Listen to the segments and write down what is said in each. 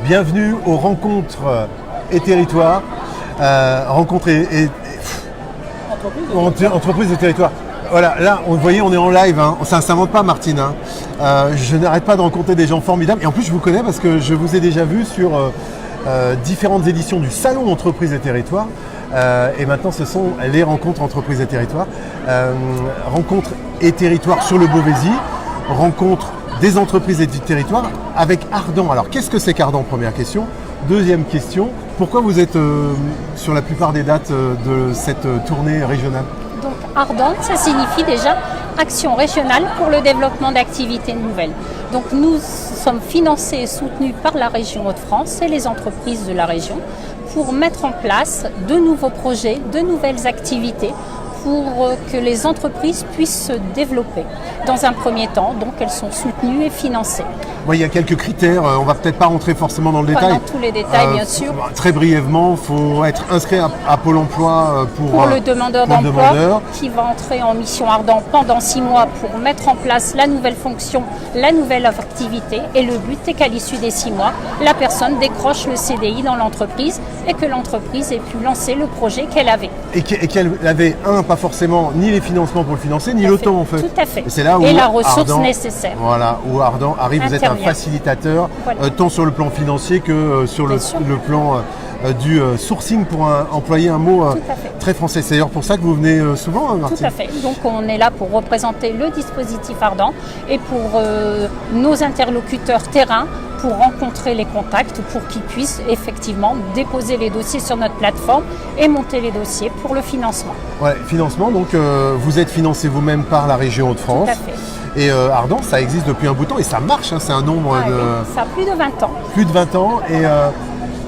Bienvenue aux rencontres et territoires. Rencontres entreprises et territoires. Voilà, là, vous voyez, on est en live. Hein. Ça ne s'invente pas, Martine. Hein. Je n'arrête pas de rencontrer des gens formidables. Et en plus, je vous connais parce que je vous ai déjà vu sur différentes éditions du Salon Entreprises et Territoires. Et maintenant, ce sont les rencontres entreprises et territoires. Rencontres et territoires sur le Beauvaisis. Rencontres des entreprises et du territoire avec Ardent. Alors, qu'est-ce que c'est qu'Ardent? Première question. Deuxième question, pourquoi vous êtes sur la plupart des dates de cette tournée régionale? Donc Ardent, ça signifie déjà action régionale pour le développement d'activités nouvelles. Donc nous sommes financés et soutenus par la région Hauts-de-France et les entreprises de la région pour mettre en place de nouveaux projets, de nouvelles activités pour que les entreprises puissent se développer. Dans un premier temps, donc elles sont soutenues et financées. Oui, il y a quelques critères, on ne va peut-être pas rentrer forcément dans le détail. Pas dans tous les détails, bien sûr. Très brièvement, il faut être inscrit à Pôle emploi pour le demandeur d'emploi qui va entrer en mission Ardent pendant 6 mois pour mettre en place la nouvelle fonction, la nouvelle activité. Et le but est qu'à l'issue des 6 mois, la personne décroche le CDI dans l'entreprise et que l'entreprise ait pu lancer le projet qu'elle avait. Et qu'elle avait, pas forcément ni les financements pour le financer, ni le temps en fait. Tout à fait. Et c'est là où la ressource Ardent, nécessaire. Voilà, où Ardent arrive, vous êtes un facilitateur, tant sur le plan financier que sur le plan du sourcing, pour employer un mot très français. C'est d'ailleurs pour ça que vous venez souvent, Martine. Tout à fait. Donc on est là pour représenter le dispositif Ardent et pour nos interlocuteurs terrain, pour rencontrer les contacts, pour qu'ils puissent effectivement déposer les dossiers sur notre plateforme et monter les dossiers pour le financement. Ouais, financement, donc vous êtes financé vous-même par la région Hauts-de-France. Tout à fait. Et Ardent, ça existe depuis un bout de temps et ça marche, hein, c'est un nombre de... Oui, ça a plus de 20 ans. Plus de 20 ans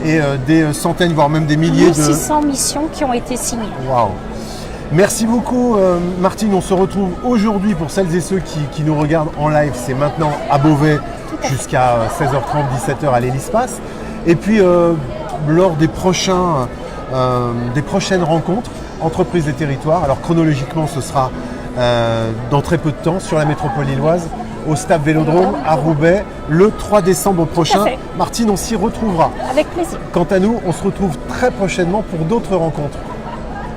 et des centaines, voire même des milliers de... 600 missions qui ont été signées. Waouh! Merci beaucoup Martine, on se retrouve aujourd'hui pour celles et ceux qui nous regardent en live, c'est maintenant à Beauvais jusqu'à 16h30, 17h à l'Hélice-Passe. Et puis lors des prochaines rencontres, entreprises et territoires, alors chronologiquement ce sera dans très peu de temps sur la métropole lilloise, au Stade Vélodrome à Roubaix, le 3 décembre prochain. Martine, on s'y retrouvera. Avec plaisir. Quant à nous, on se retrouve très prochainement pour d'autres rencontres.